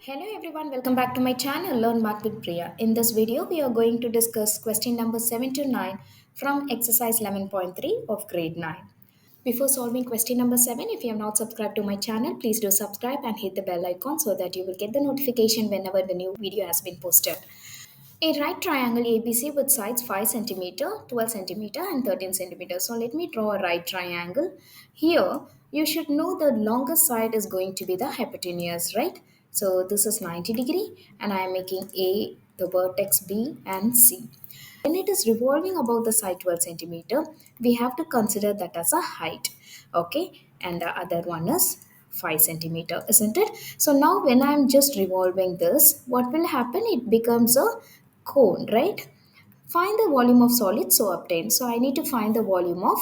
Hello everyone, welcome back to my channel Learn Math with Priya. In this video, we are going to discuss question number 7 to 9 from exercise 11.3 of grade 9. Before solving question number 7, if you have not subscribed to my channel, please do subscribe and hit the bell icon so that you will get the notification whenever the new video has been posted. A right triangle ABC with sides 5 centimeter, 12 centimeter and 13 centimeter. So let me draw a right triangle. Here you should know the longest side is going to be the hypotenuse, right? So this is 90-degree and I am making A, the vertex B and C. When it is revolving about the side 12 centimeter, we have to consider that as a height. Okay, and the other one is 5 centimeter, isn't it? So now when I'm just revolving this, what will happen? It becomes a cone, right? Find the volume of solid so obtain. So I need to find the volume of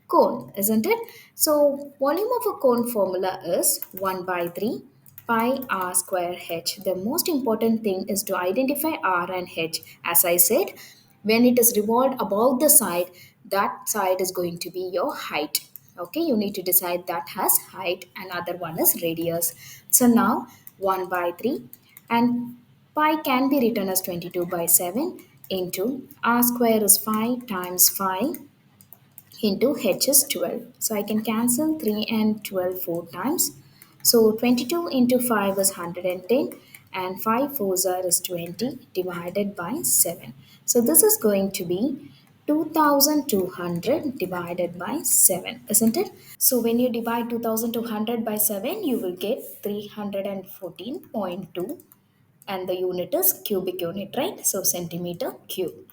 cone, isn't it? So volume of a cone formula is 1 by 3 pi r square h. The most important thing is to identify r and h. As I said, when it is revolved above the side, that side is going to be your height. Okay, you need to decide that has height and other one is radius. So now 1 by 3 and pi can be written as 22 by 7 into r square is 5 times 5 into h is 12. So I can cancel 3 and 12 four times. So 22 into 5 is 110 and 5 fours are is 20 divided by 7. So this is going to be 2200 divided by 7, isn't it? So when you divide 2200 by 7, you will get 314.2 and the unit is cubic unit, right? So centimeter cube.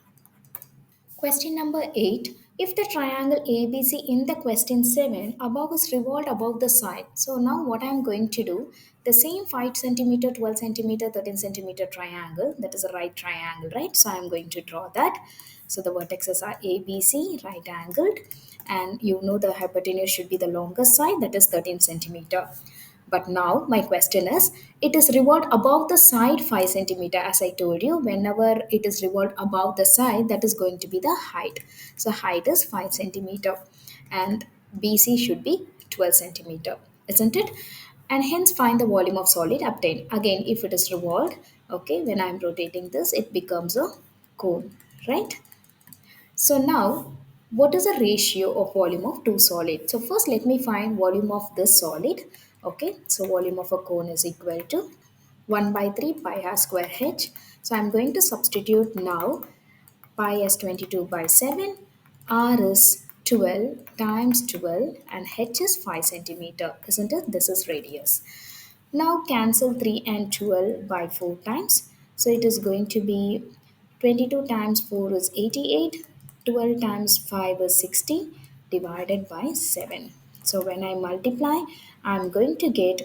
Question number 8. If the triangle ABC in the question 7 above is revolved above the side. So now what I am going to do, the same 5 centimeter, 12 centimeter, 13 centimeter triangle, that is a right triangle, right? So I am going to draw that. So the vertices are ABC, right angled, and you know the hypotenuse should be the longest side, that is 13 centimeter. But now my question is, it is revolved above the side 5 centimeter. As I told you, whenever it is revolved above the side, that is going to be the height. So height is 5 centimeter and BC should be 12 centimeter, isn't it? And hence find the volume of solid obtained. Again, if it is revolved, okay, when I am rotating this, it becomes a cone, right? So now, what is the ratio of volume of two solids? So first let me find volume of this solid. Okay, so volume of a cone is equal to 1 by 3 pi r square h. So I'm going to substitute now pi is 22 by 7, r is 12 times 12 and h is 5 centimeter, isn't it? This is radius. Now cancel 3 and 12 by 4 times. So it is going to be 22 times 4 is 88, 12 times 5 is 60 divided by 7. So when I multiply, I'm going to get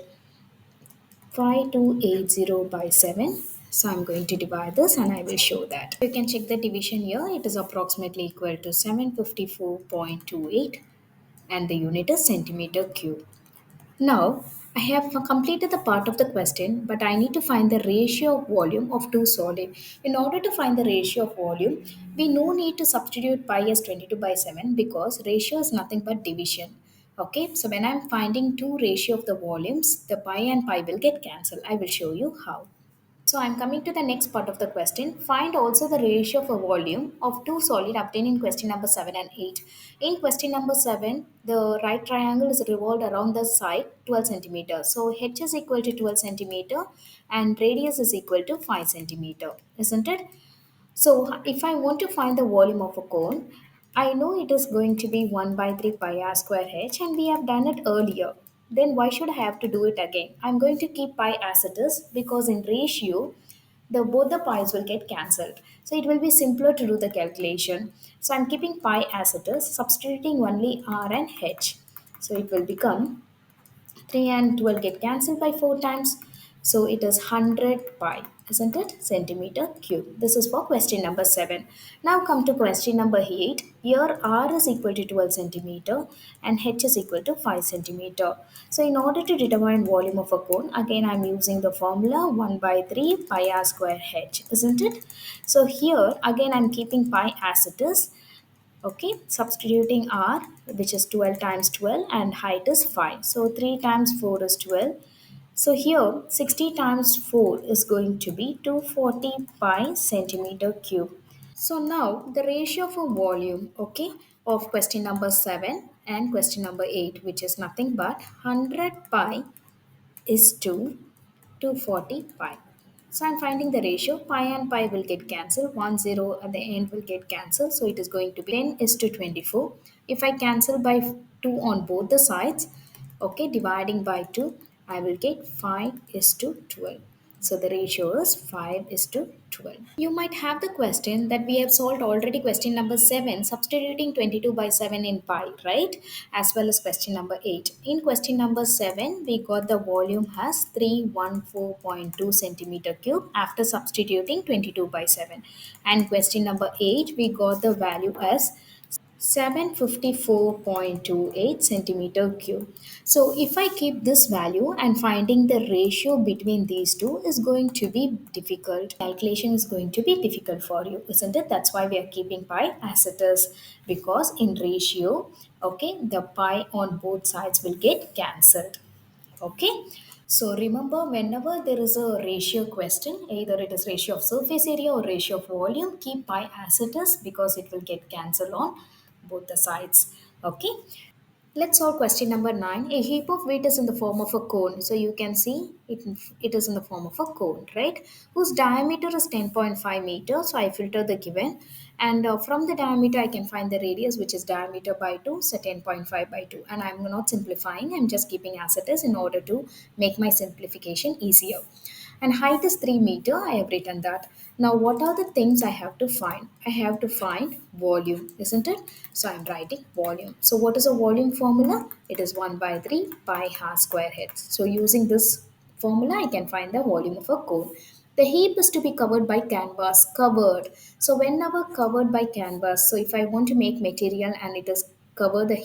5280 by 7. So I'm going to divide this and I will show that. You can check the division here. It is approximately equal to 754.28 and the unit is centimeter cube. Now, I have completed the part of the question, but I need to find the ratio of volume of two solid. In order to find the ratio of volume, we no need to substitute pi as 22 by 7 because ratio is nothing but division. Okay, so when I'm finding two ratio of the volumes, the pi and pi will get cancelled. I will show you how. So I'm coming to the next part of the question. Find also the ratio of a volume of two solid obtained in question number 7 and 8. In question number 7, the right triangle is revolved around the side 12 centimeter. So h is equal to 12 centimeter and radius is equal to 5 centimeter, isn't it? So if I want to find the volume of a cone, I know it is going to be 1 by 3 pi r square h and we have done it earlier. Then why should I have to do it again? I'm going to keep pi as it is because in ratio, the both the pi's will get cancelled. So it will be simpler to do the calculation. So I'm keeping pi as it is, substituting only r and h. So it will become 3 and 12 get cancelled by 4 times. So it is 100 pi, isn't it? Centimeter cube. This is for question number 7. Now come to question number 8. Here r is equal to 12 centimeter and h is equal to 5 centimeter. So in order to determine volume of a cone, again I'm using the formula 1 by 3 pi r square h, isn't it? So here again I'm keeping pi as it is. Okay, substituting r, which is 12 times 12, and height is 5. So 3 times 4 is 12. So here 60 times 4 is going to be 240 pi centimeter cube. So now the ratio for volume, okay, of question number 7 and question number 8, which is nothing but 100 pi is to 240 pi. So I'm finding the ratio. Pi and pi will get cancelled. 1 0 at the end will get cancelled. So it is going to be 10 is to 24. If I cancel by 2 on both the sides, okay, dividing by 2, I will get 5 is to 12. So the ratio is 5 is to 12. You might have the question that we have solved already question number 7, substituting 22 by 7 in pi, right? As well as question number 8. In question number 7, we got the volume as 314.2 centimeter cube after substituting 22 by 7. And question number 8, we got the value as 754.28 centimeter cube. So if I keep this value, and finding the ratio between these two is going to be difficult. Calculation is going to be difficult for you, isn't it? That's why we are keeping pi as it is, because in ratio, okay, the pi on both sides will get cancelled. Okay, so remember, whenever there is a ratio question, either it is ratio of surface area or ratio of volume, keep pi as it is because it will get cancelled on both the sides. Okay, let's solve question number 9. A heap of wheat is in the form of a cone. So you can see it is in the form of a cone, right? Whose diameter is 10.5 meters. So I filter the given. And from the diameter, I can find the radius, which is diameter by 2, so 10.5 by 2. And I'm not simplifying. I'm just keeping as it is in order to make my simplification easier. And height is 3 meter. I have written that. Now what are the things I have to find? I have to find volume, isn't it? So I'm writing volume. So what is a volume formula? It is 1 by 3 pi r square h. So using this formula, I can find the volume of a cone. The heap is to be covered by canvas, covered. So whenever covered by canvas, so if I want to make material and it is cover the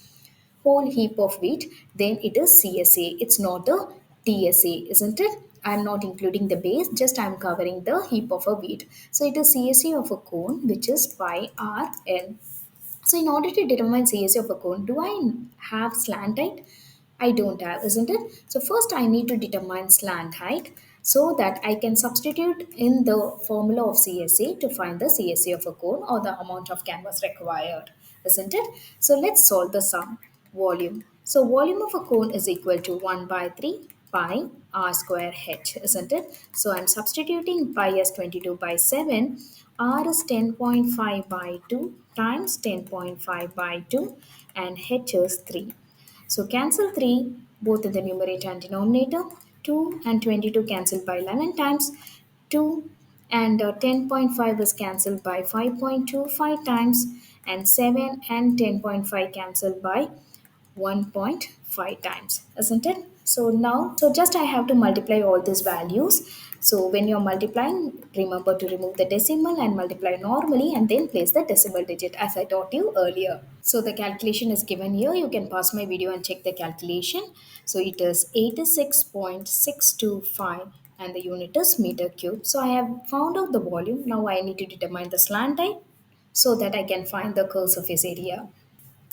whole heap of wheat, then it is CSA. It's not a TSA, isn't it? I'm not including the base, just I'm covering the heap of a wheat. So it is CSA of a cone, which is pi RL. So in order to determine CSA of a cone, do I have slant height? I don't have, isn't it? So first I need to determine slant height so that I can substitute in the formula of CSA to find the CSA of a cone or the amount of canvas required, isn't it? So let's solve the sum. Volume. So volume of a cone is equal to 1 by 3 pi r square h, isn't it? So I'm substituting pi as 22 by 7, r is 10.5 by 2 times 10.5 by 2, and h is 3. So cancel 3 both in the numerator and denominator. 2 and 22 cancelled by 11 times. 2 and 10.5 is cancelled by 5.25 times. And 7 and 10.5 cancelled by 1.5 times, isn't it? So now, so just I have to multiply all these values. So when you're multiplying, remember to remove the decimal and multiply normally and then place the decimal digit as I taught you earlier. So the calculation is given here. You can pause my video and check the calculation. So it is 86.625 and the unit is meter cube. So I have found out the volume. Now I need to determine the slant height so that I can find the curve surface area.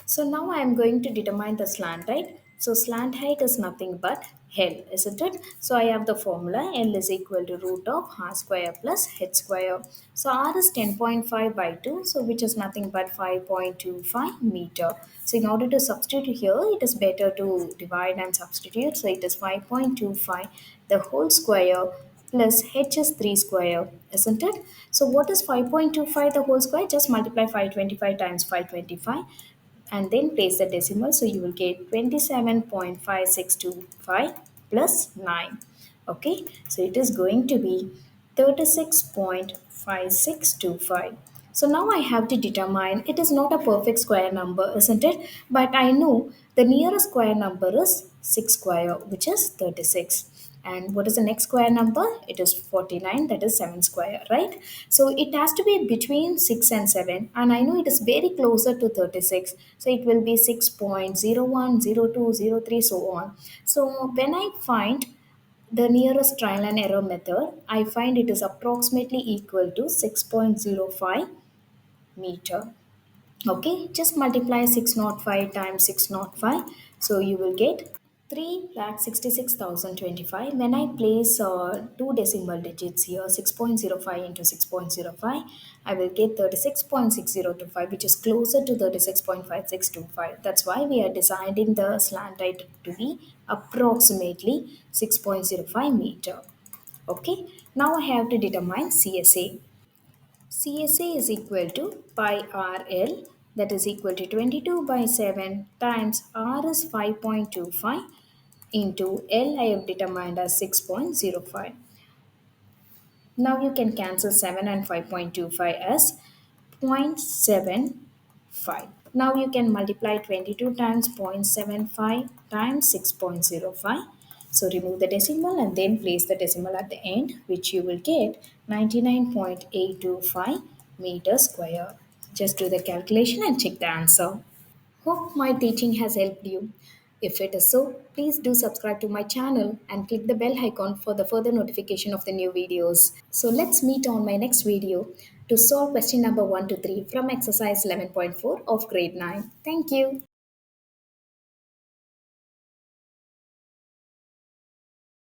So now I am going to determine the slant height. So slant height is nothing but L, isn't it? So I have the formula L is equal to root of r square plus h square. So r is 10.5 by 2, so which is nothing but 5.25 meter. So in order to substitute here, it is better to divide and substitute. So it is 5.25 the whole square plus h is 3 square, isn't it? So what is 5.25 the whole square? Just multiply 525 times 525 and then place the decimal. So you will get 27.5625 plus 9. Okay, so it is going to be 36.5625. So now I have to determine, it is not a perfect square number, isn't it? But I know the nearest square number is 6 square, which is 36. And what is the next square number? It is 49, that is 7 square, right? So it has to be between 6 and 7, and I know it is very closer to 36. So it will be 6.01, 02, 03, so on. So when I find the nearest trial and error method, I find it is approximately equal to 6.05 meter. Okay, just multiply 605 times 605. So you will get 3,66,025. When I place two decimal digits here, 6.05 into 6.05, I will get 36.6025, which is closer to 36.5625. That's why we are deciding the slant height to be approximately 6.05 meter. Okay, now I have to determine CSA. CSA is equal to pi RL, that is equal to 22 by 7 times R is 5.25 into L I have determined as 6.05. Now you can cancel 7 and 5.25 as 0.75. Now you can multiply 22 times 0.75 times 6.05. So remove the decimal and then place the decimal at the end, which you will get 99.825 meters square. Just do the calculation and check the answer. Hope my teaching has helped you. If it is so, please do subscribe to my channel and click the bell icon for the further notification of the new videos. So let's meet on my next video to solve question number 1 to 3 from exercise 11.4 of grade 9. Thank you.